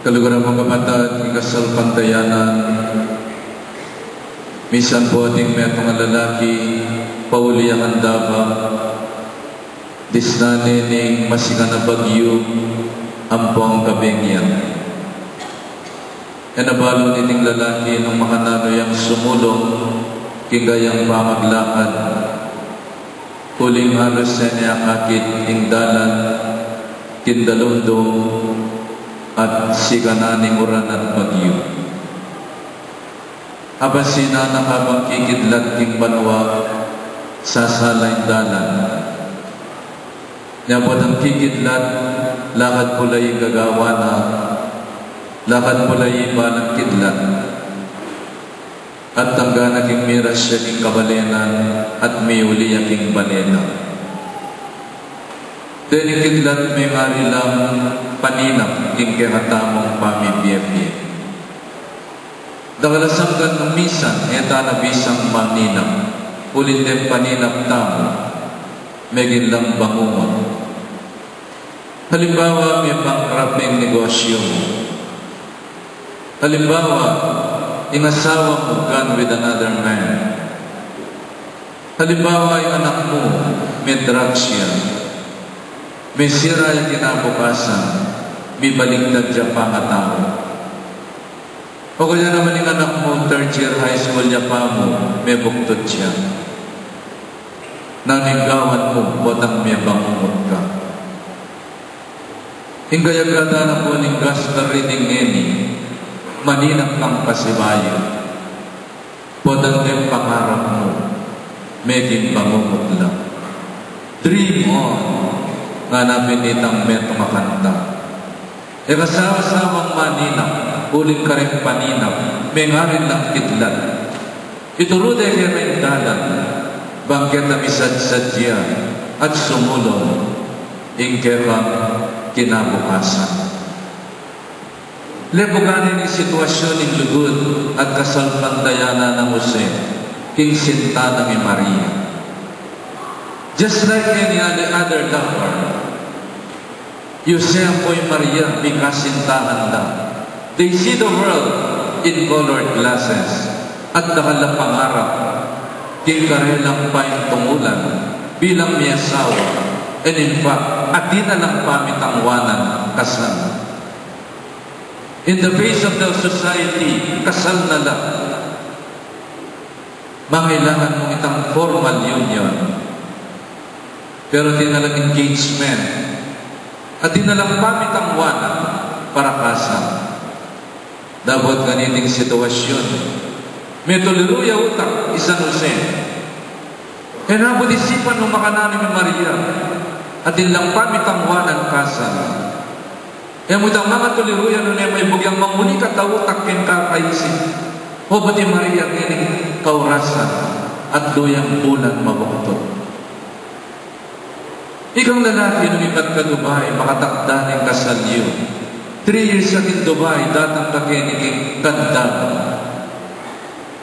Kaluguran mga kapatid, ikasal pantayanan, misan po ating metong lalaki, pauli ang handaba, disnani ning masiga na bagyo, ampong kabengyan. Enabalo niting lalaki ng makanano yang sumulong, kingayang pamaglakad, huling halos sa niya kakit ing dalan, kindalundong, at sikananing uran at bagyo. Abasina na habang kikidlat king banwa sa salay dalan. Nyapot ang kikidlat, lakad pulay gagawa na, lakad pulay balang kidlat. At tangga na king miras siya king kabalenan at may uli king balena. Deni kidlat may ngari lang paninap king kekatamong pamibiyebye. Dakalasanggan ng misan, eta na bisang maninap, ulit ng paninap tamo, megin lang bangungon. Halimbawa, may pangkraping negosyo. Halimbawa, ingasawa mo gone with another man. Halimbawa, yung anak mo, may drugs yan. May sira yung kinabukasan, may baligtad dyan pa nga tao. O kaya naman yung anak mo, third year high school niya pa mo, may buktod siya. Naninggawan mo, botang may bangungot ka. Hinggayagada na po ning gas na rining ngeni, maninang kang pasibayo. Botang may pangarap mo, meging bangungot lang. Dream on. Nga namin itang metong makanta. E kasawa-sawang maninap, uling ka rin paninap, may nga rin lang kidlat. Ituruday ka rin dalan, bangket na misad-sadya, at sumulong, ingkerang kinabukasan. Lebuganin ang sitwasyon ng lugod at kasalpandayana ng Jose, king sinta ng Maria. Just like any other lover, Yosef o Maria may kasintahan lang. They see the world in colored glasses at nakalang pangarap kikarelang pa yung tungulan bilang may asawa and in fact, at di na lang pamitangwanan kasal. In the face of the society, kasal na lang. Mangailangan mong itang formal union. Pero di na lang engagement at di na lang pamitangwanan para kasal. Dapat ganiting sitwasyon. May tuliruya utak, isang Jose. Kaya nabot isipan ng makanani ni Maria at di lang pamitangwanan kasal. Kaya mo itang mga tuliruya nun may bugyang manguni katawutak ken kakaisip. O ba't ni Maria kini kaurasan at luyang bulan mabuktod. Ikang lalaki nung ikat ka Dubai, makatakda ng kasalyo. 3 years akin Dubai, datang kakiniking tanda.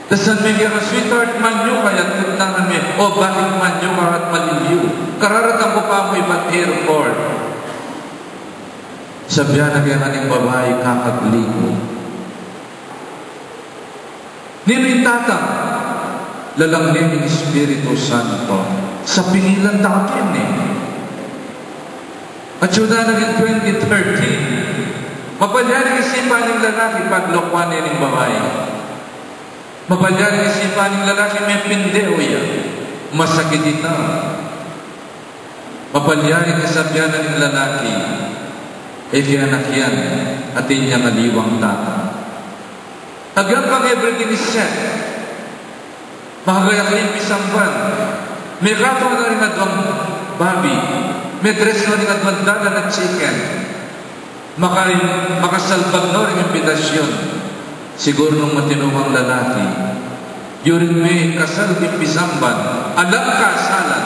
Dasan may kaya sweetheart man nyo, kaya't kutlangan may, o bakit man nyo karat maliliw. Kararatang ko pa mo ibang airport. Sabihan na kaya kaning babae kakagligo. Ninintatang, lalangin ng Espiritu Santo sa pingilan takin eh. At yun na naging 2013, mapalyan ang isipan ng lalaki paglokwan ng babae. Mapalyan ang isipan ng lalaki may pindeo yan. Masakit ito. Mapalyan ang isabyan ng lalaki kiyanak yan at inyang aliwang tata. Hanggang pang everything is set. Makagayak yung pisamban. May katong na rin adwang babi. May dress na rin adwandalan at chicken. Makasalpag na rin impitasyon. Siguro nung matinumang lalaki, yuring may kasal impisamban, alam kasalan.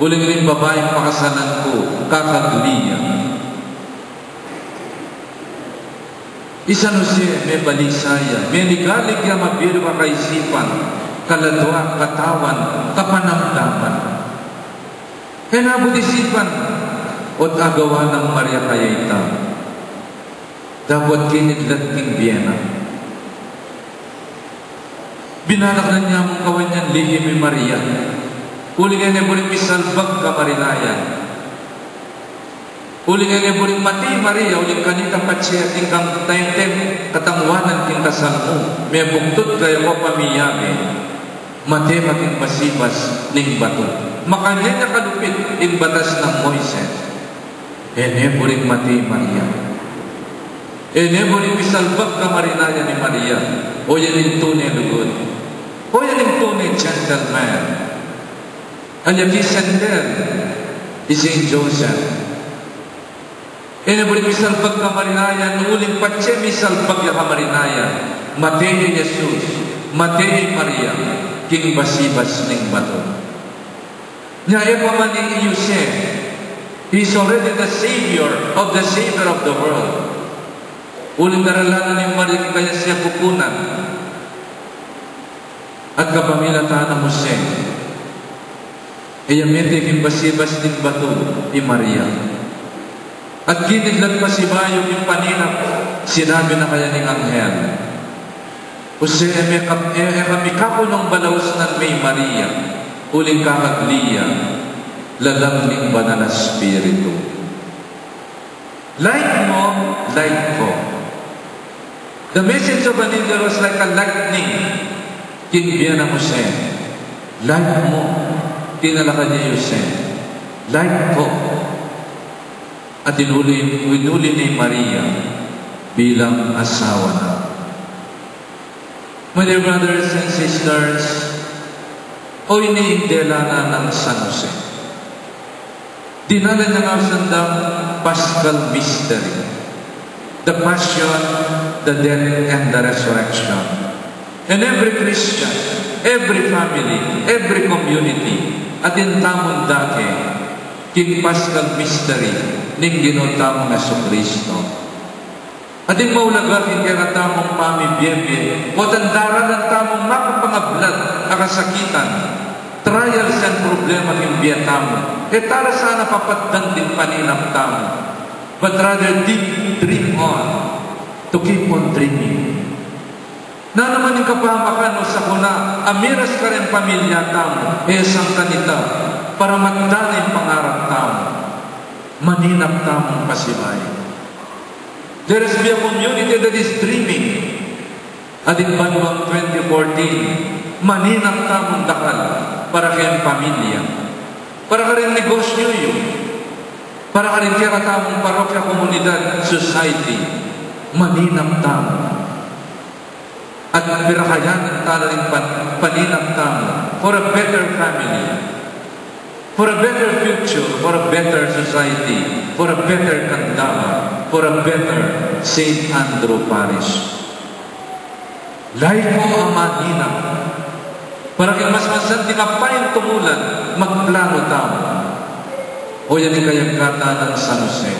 Huling rin babaeng pakasalan ko, kakagliya. Isa no siya, may balisaya, may ligalig ya mabiro ka kaisipan, kaladwa, katawan, kapanamdaman. Kaya nabut isipan, o agawa ng Maria Kayayta. dapat kinidlat king Vienna. Binalak na niya mong kawan niyan lihi mi Maria. Uli nga niya buling misalbag ka marinayan. Uli nga niya buling mati Maria, uling kanitang patsiya tingkang tayong katangwanan king kasal mo. May buktot kayo ko pamiyabi. Mati mating basibas ning bato. Makanya niya kalupit in batas ng Moises. Ene buling mati Maria. Ene buling misalbag ka marinayan ni Maria. O yan yung tunay lugod. O yan yung tunay gentleman. Alyaki sender is Saint Joseph. Ene buling misalbag ka marinayan, uling patse misalbag ka marinayan. Matei Jesus, Matei Maria, king basibas ning bato. Nya epa man ni Yusef, he's already the Savior of the world. Uling naralanan ni Maria kaya siya pupunan. At kapamilatan ng Jose, iyamete king basibas ning bato ni Maria. At giniglat pa si Bayo yung paninap, sinabi na kaya ng anghel, Jose, kami kako ng balaus ng may Maria, uling kakaglia, lalamning banal na spirito. Like mo, like ko. The message of an angel was like a lightning. Kinbiyan ng Jose. Like mo, tinalakan niya Jose. Like ko. At inuli ni Maria bilang asawa na. My dear brothers and sisters, o iniindela na ng San Jose. Dinala niya nga sandang Paschal Mystery. The Passion, the Death, and the Resurrection. And every Christian, every family, every community, at in tamon dake, king Paschal Mystery, ning ginotamo nga Kristo. At yung maulaga, king kiratamong pamibiyebe, o tandara ng tamong makapangablad, akasakitan, trials and problema king biyatamo, tara sana papatdan din paninam tamo, but rather deep dream on, to keep on dreaming. Na naman yung kapahamakan o sa kuna, amiras ka rin pamilya tamo, esang kanita, para magdanay pangarap tamo, maninap tamong pasibay. There is be a community that is dreaming. At in Banwang 2014, maninap tamong dakal para kayang pamilya, para ka rin negosyo yun, para ka rin kaya tamong parokya, komunidad, society, maninap tamo. At pirakayan tala rin paninap tamo for a better family, for a better future, for a better society, for a better Candaba, for a better St. Andrew Parish. Lahat mo ang mahinap. Para kaya mas di ka pa yung tumulan, magplano tamo. O yan yung kayagkata ng San Jose.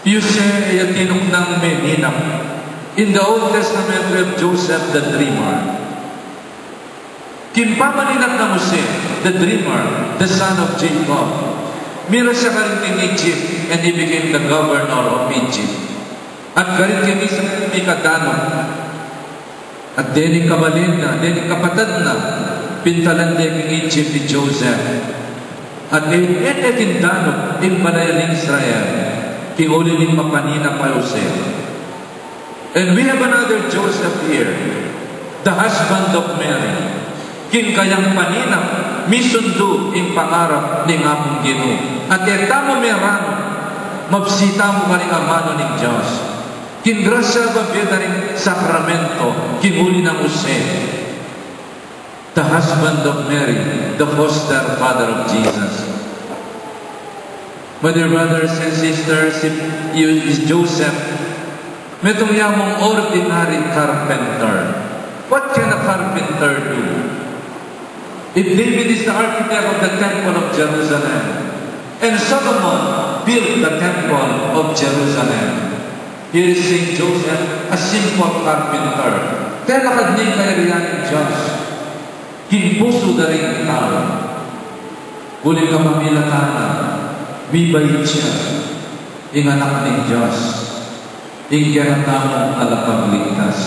Jose ay tinok ng meninap. In the Old Testament, we have Joseph the dreamer. Kimpapaninap na Jose, the dreamer, the son of Jacob. Mira siya karin in Egypt and he became the governor of Egypt. At karin kami sa Mikadano. At dening kabalin na, dening kapatad na, pintalan din in Egypt ni Joseph. At etindano, in Banayaling Israel, kiuli ning mapaninap pa Jose. And we have another Joseph here, the husband of Mary. Kin kayang paninap, misundo in pangarap ni among Ginoo. At etamo merano, mabsita mo ka rin amano ni Diyos. Kin grasya ba biyada rin sakramento, kinuli ng Jose. The husband of Mary, the foster father of Jesus. My dear brothers and sisters, if you is Joseph, metong yamong ordinary carpenter. What can a carpenter do? If David is the architect of the temple of Jerusalem, and Solomon built the temple of Jerusalem, here is Saint Joseph, a simple carpenter. Kaya lakad niya yung kayariyan ng Diyos. Kinpuso na rin tao. Buling kapamilatana, bibait siya, yung anak ng Diyos. Ingkaya tamong alapagligtas.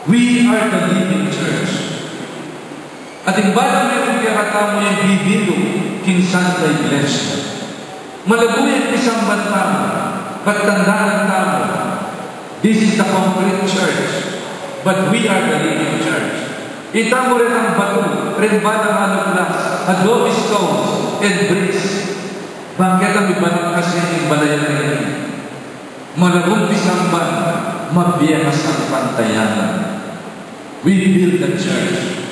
We are the living church. At imbala may ingkaya tamo yung bibilog king Santa Iglesia. Malaguyan isang bantamo, pagtandaan tamo. This is the complete church. But we are the living church. Itamo rin ang bato, rin ba ng aluplas, adobe stones, and bricks. Bakit ang iba kasi yung balayan rin? Malagumpis ang ban, mabiyas ang pantayanan. We build the church.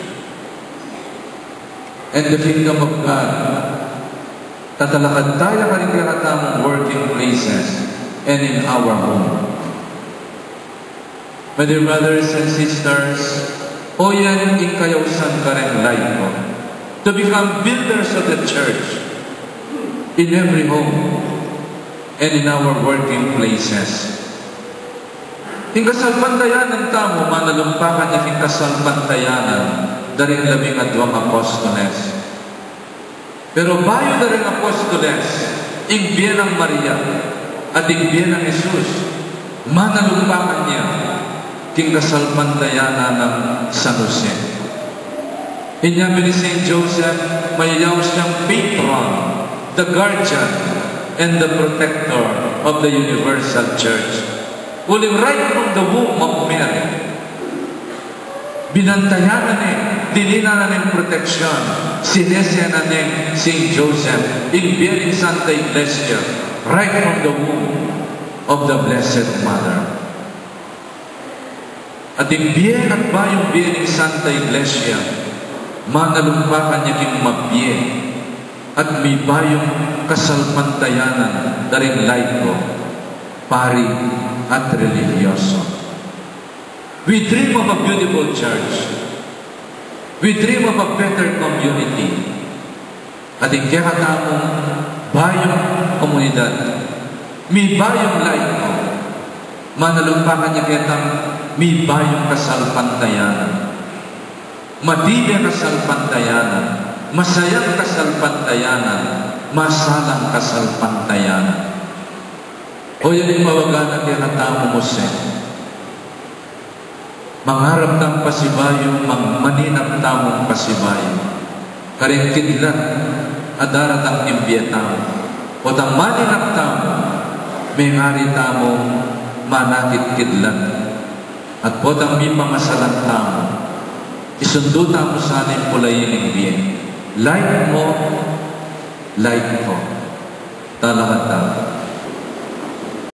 And the kingdom of God. Tatalakad tayo karikiratamong working places and in our home. My dear brothers and sisters, o yan ikayawsan ka rin life mo to become builders of the church in every home and in our working places. Ing kasalpantayanan tamo, manalumpakan niya ing kasalpantayanan daring 12 apostoles. Pero bayo daring apostoles, ing biyanang Maria at ing biyanang Jesus, manalumpakan niya king kasalpantayanan ng San Jose. Inyamin ni St. Joseph, mayayaw siyang patron, the guardian, and the protector of the universal church. Uling right from the womb of Mary, binantayanan dininanan ng proteksyon, sinesyanan ng St. Joseph, in Santa Iglesia, right from the womb of the Blessed Mother. At imbiyen at bayong biyening Santa Iglesia, manalumpakan niya king mabye at may bayong kasalpantayanan daring laiko, pari at religyoso. We dream of a beautiful church. We dream of a better community. At ikikatamong bayong komunidad, may bayong laiko, manalumpakan niya kitang may bayong kasalpantayanan. Matibay kasalpantayanan. Masayang kasalpantayanan. Masalang kasalpantayanan. O yan yung mawaganan kaya katamo mo siya. Mangarap ng pasibayo, maninap tamong pasibayo. Karing kidlat, adarat ang imbiyatamo. O tang maninap tamo, may hari tamong manakit kidlat. At po tang may pangasalang tamo, isundo tamo sa ating pulayin ng biyen. Like mo, like ko. Talaga tamo.